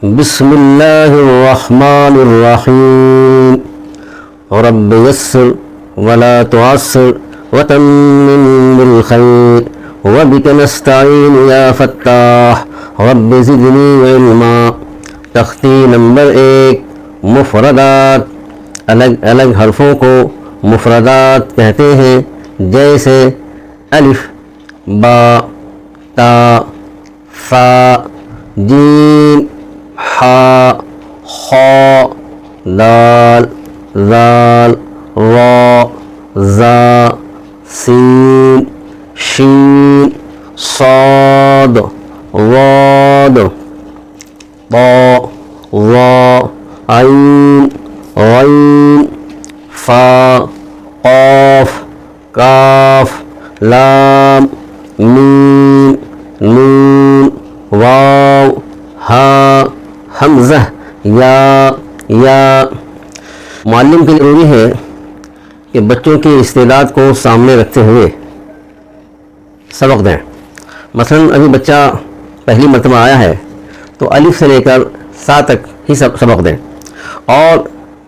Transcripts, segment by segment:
بسم اللہ الرحمن الرحیم رب یسر ولا تعسر وتمم بالخیر وبک نستعین یا فتاح رب زدنی علما۔ تختی نمبر 1، مفردات۔ الگ الگ حرفوں کو مفردات کہتے ہیں، جیسے الف، با، تا، فا، جیم، حا، خا، دال، ذال، را، زا، سین، شین، صاد، ضاد، طا، ظا، عین، غین، فا، قاف، کاف، لام، میم، نون، واو، ہا، حمزہ، یا۔ معلم کے لیے ضروری ہے کہ بچوں کی استعداد کو سامنے رکھتے ہوئے سبق دیں۔ مثلا ابھی بچہ پہلی مرتبہ آیا ہے تو الف سے لے کر سا تک ہی سبق دیں اور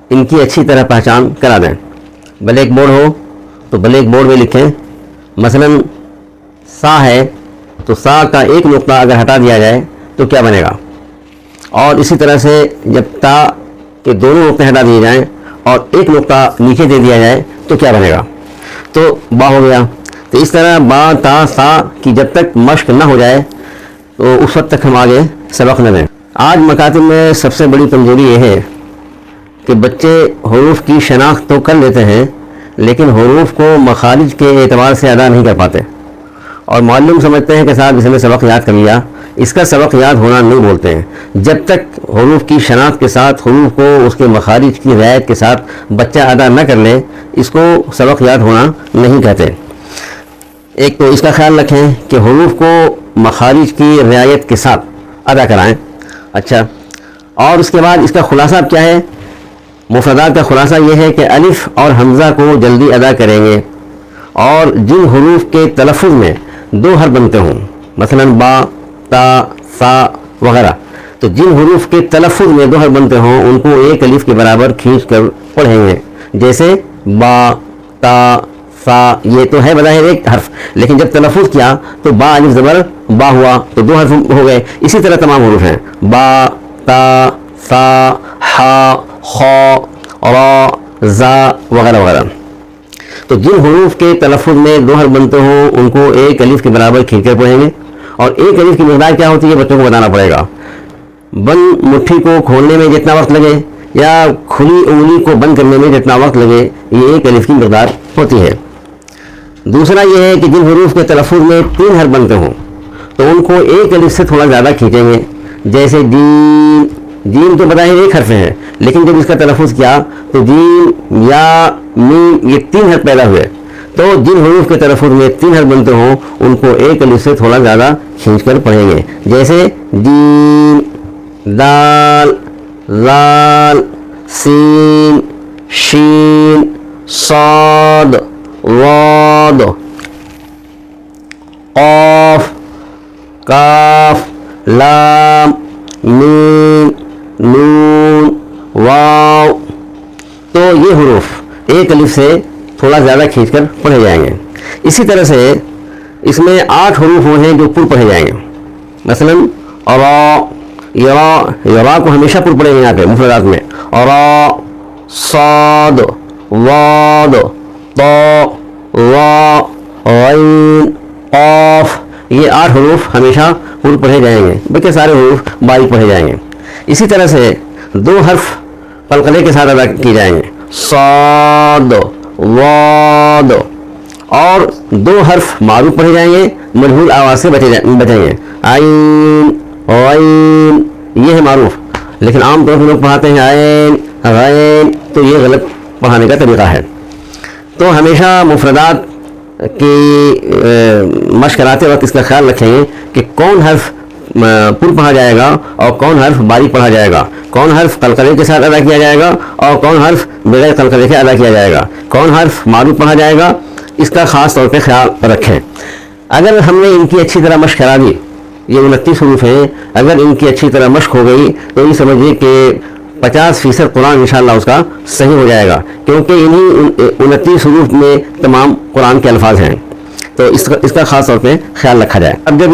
ان کی اچھی طرح پہچان کرا دیں۔ بلیک بورڈ ہو تو بلیک بورڈ میں لکھیں۔ مثلا سا ہے تو سا کا ایک نقطہ اگر ہٹا دیا جائے تو کیا بنے گا، اور اسی طرح سے جب تا کے دونوں نقطے ہٹا دیے جائیں اور ایک نقطہ نیچے دے دیا جائے تو کیا بنے گا، تو با ہو گیا۔ تو اس طرح با، تا، سا کی جب تک مشق نہ ہو جائے تو اس وقت تک ہم آگے سبق نہ لیں۔ آج مکاتب میں سب سے بڑی کمزوری یہ ہے کہ بچے حروف کی شناخت تو کر لیتے ہیں لیکن حروف کو مخارج کے اعتبار سے ادا نہیں کر پاتے، اور معلم سمجھتے ہیں کہ صاحب اس نے سبق یاد کر لیا۔ اس کا سبق یاد ہونا نہیں بولتے ہیں، جب تک حروف کی شناخت کے ساتھ حروف کو اس کے مخارج کی رعایت کے ساتھ بچہ ادا نہ کر لے اس کو سبق یاد ہونا نہیں کہتے۔ ایک تو اس کا خیال رکھیں کہ حروف کو مخارج کی رعایت کے ساتھ ادا کرائیں۔ اچھا، اور اس کے بعد اس کا خلاصہ اب کیا ہے؟ مفردات کا خلاصہ یہ ہے کہ الف اور حمزہ کو جلدی ادا کریں گے، اور جن حروف کے تلفظ میں دو حرف بنتے ہوں، مثلا با، تا، سا وغیرہ، تو جن حروف کے تلفظ میں دو حرف بنتے ہوں ان کو ایک الف کے برابر کھینچ کر پڑھیں گے، جیسے با، تا، سا۔ یہ تو ہے بظاہر ایک حرف، لیکن جب تلفظ کیا تو با الف زبر با ہوا تو دو حرف ہو گئے۔ اسی طرح تمام حروف ہیں، با، تا، سا، حا، خا، را، زا وغیرہ وغیرہ۔ تو جن حروف کے تلفظ میں دو حرف بنتے ہوں ان کو ایک الف کے برابر کھینچ کر پڑھیں گے، اور ایک الف کی مقدار کیا ہوتی ہے بچوں کو بتانا پڑے گا۔ بند مٹھی کو کھولنے میں جتنا وقت لگے یا کھلی انگلی کو بند کرنے میں جتنا وقت لگے، یہ ایک الف کی مقدار ہوتی ہے۔ دوسرا یہ ہے کہ جن حروف کے تلفظ میں تین حرف بنتے ہوں تو ان کو ایک الف سے تھوڑا زیادہ کھینچیں گے، جیسے جیم۔ جیم تو بظاہر ایک حرف ہے لیکن جب اس کا تلفظ کیا تو جیم، یا، میم، یہ تین حرف پیدا ہوئے، تو جن حروف کے تلفظ میں تین حرف بنتے ہوں ان کو ایک الف سے تھوڑا زیادہ کھینچ کر پڑھیں گے، جیسے جیم، دال، ذال، سین، شین، صاد، ضاد، قاف، کاف، لام، میم، نون، واو۔ تو یہ حروف ایک الف سے تھوڑا زیادہ کھینچ کر پڑھے جائیں گے۔ اسی طرح سے اس میں 8 حروف وہ ہیں جو پر پڑھے جائیں گے، مثلا را، یرا کو ہمیشہ پر پڑھیں گے یہاں پہ مفردات میں، را، صاد، ضاد، طا، ظا، غین، قاف۔ یہ 8 حروف ہمیشہ پر پڑھے جائیں گے، بلکہ سارے حروف باریک پڑھے جائیں گے۔ اسی طرح سے 2 حرف قلقلے کے ساتھ ادا کیے جائیں گے، صاد، ضاد، اور 2 حرف معروف پڑھے جائیں گے، مجہول آواز سے بچیں گے، عین، غین۔ یہ ہے معروف، لیکن عام طور پر لوگ پڑھاتے ہیں عین، غین، تو یہ غلط پڑھانے کا طریقہ ہے۔ تو ہمیشہ مفردات کی مشق کراتے وقت اس کا خیال رکھیں گے کہ کون حرف پر پڑھا جائے گا اور کون حرف باریک پڑھا جائے گا، کون حرف قلقلے کے ساتھ ادا کیا جائے گا اور کون حرف بغیر قلقلے کے ادا کیا جائے گا، کون حرف معروف پڑھا جائے گا، اس کا خاص طور پہ خیال رکھیں۔ اگر ہم نے ان کی اچھی طرح مشق کرا دی یہ 29 حروف ہیں، اگر ان کی اچھی طرح مشق ہو گئی تو یہ سمجھیے کہ 50% قرآن انشاءاللہ اس کا صحیح ہو جائے گا، کیونکہ انہی 29 حروف میں تمام قرآن کے الفاظ ہیں، تو اس کا خاص طور پہ خیال رکھا جائے۔ اب جب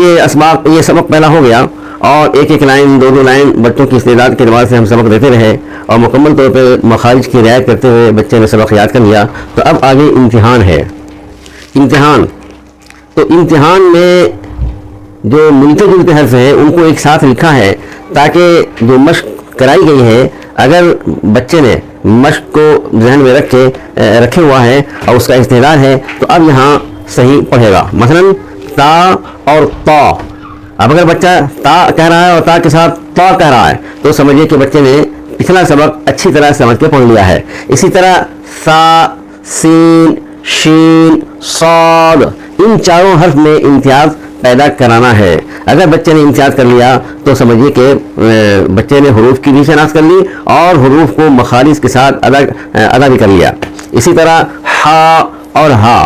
یہ سبق پہلا ہو گیا اور ایک لائن 2 لائن بچوں کی استعداد کے اعتبار سے ہم سبق دیتے رہے اور مکمل طور پہ مخارج کی رعایت کرتے ہوئے بچے نے سبق یاد کر لیا، تو اب آگے امتحان ہے۔ تو امتحان میں جو ملتے جلتے حرف ہیں ان کو ایک ساتھ لکھا ہے تاکہ جو مشق کرائی گئی ہے اگر بچے نے مشق کو ذہن میں رکھے ہوا ہے اور اس کا استعداد ہے تو اب یہاں صحیح پڑھے گا۔ مثلا تا اور تا، اب اگر بچہ تا کہہ رہا ہے اور تا کے ساتھ تا کہہ رہا ہے تو سمجھیے کہ بچے نے پچھلا سبق اچھی طرح سمجھ کے پڑھ لیا ہے۔ اسی طرح سا، سین، شین، صاد، ان چاروں حرف میں امتیاز پیدا کرانا ہے۔ اگر بچے نے امتیاز کر لیا تو سمجھیے کہ بچے نے حروف کی بھی شناخت کر لی اور حروف کو مخارج کے ساتھ ادا بھی کر لیا۔ اسی طرح ہا اور ہا،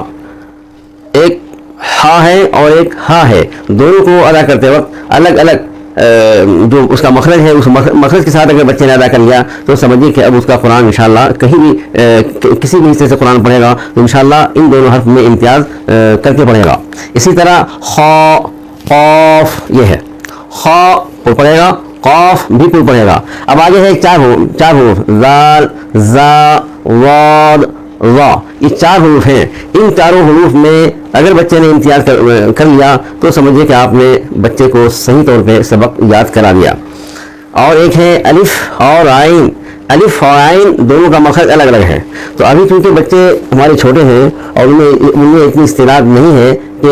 ایک ہا ہے اور ایک ہا ہے، دونوں کو ادا کرتے وقت الگ الگ جو اس کا مخرج ہے اس مخرج کے ساتھ اگر بچے نے ادا کر لیا تو سمجھیے کہ اب اس کا قرآن انشاءاللہ کہیں بھی کسی بھی حصے سے قرآن پڑھے گا تو انشاءاللہ ان دونوں حرف میں امتیاز کر کے پڑھے گا۔ اسی طرح خا، قاف، یہ ہے خا پر پڑھے گا، قاف بھی پر پڑھے گا۔ اب آگے ہے چار حروف زال، زا، واد، وا، یہ 4 حروف ہیں۔ ان چاروں حروف میں اگر بچے نے امتیاز کر لیا تو سمجھیے کہ آپ نے بچے کو صحیح طور پہ سبق یاد کرا دیا۔ اور ایک ہے الف اور عین، الف اور عین دونوں کا مخرج الگ الگ ہے، تو ابھی چونکہ بچے ہمارے چھوٹے ہیں اور ان میں اتنی استعداد نہیں ہے کہ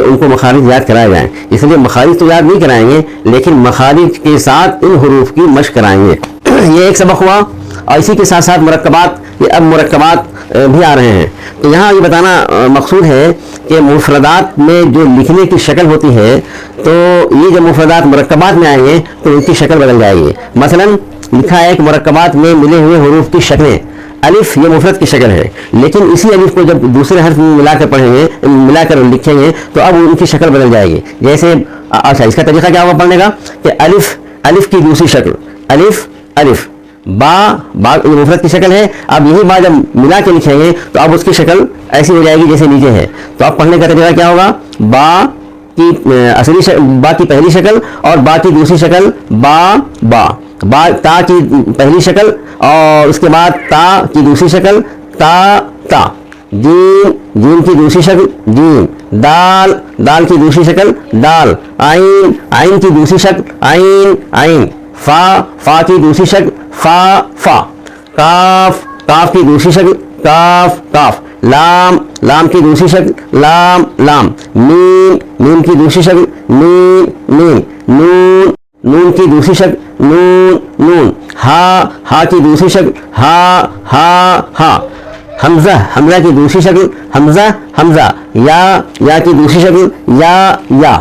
ان کو مخارج یاد کرائے جائیں، اس لیے مخارج تو یاد نہیں کرائیں گے لیکن مخارج کے ساتھ ان حروف کی مشق کرائیں گے۔ یہ ایک سبق ہوا، اور اسی کے ساتھ ساتھ مرکبات، یہ اب مرکبات بھی آ رہے ہیں۔ تو یہاں یہ بتانا مقصود ہے کہ مفردات میں جو لکھنے کی شکل ہوتی ہے تو یہ جب مفردات مرکبات میں آئیں گے تو ان کی شکل بدل جائے گی۔ مثلا لکھا ہے کہ مرکبات میں ملے ہوئے حروف کی شکلیں، الف یہ مفرد کی شکل ہے، لیکن اسی الف کو جب دوسرے حرف میں ملا کر پڑھیں گے، ملا کر لکھیں گے تو اب ان کی شکل بدل جائے گی۔ جیسے اچھا اس کا طریقہ کیا ہوگا پڑھنے کا کہ الف کی دوسری شکل، الف، با یہ مفرد کی شکل ہے، اب یہی با جب ملا کے لکھیں گے تو اب اس کی شکل ایسی ہو جائے گی جیسے نیچے ہے۔ تو اب پڑھنے کا طریقہ کیا ہوگا، با کی پہلی شکل اور با کی دوسری شکل با، تا کی پہلی شکل اور اس کے بعد تا کی دوسری شکل تا، جیم کی دوسری شکل جیم، دال کی دوسری شکل دال، عین کی دوسری شکل عین، فا کی دوسری شکل فا، کاف کی دوسری شکل کاف، لام کی دوسری شکل لام، میم کی دوسری شکل میم، نون کی دوسری شکل نون، ہا کی دوسری شکل ہا، حمزہ کی دوسری شکل حمزہ، یا کی دوسری شکل یا،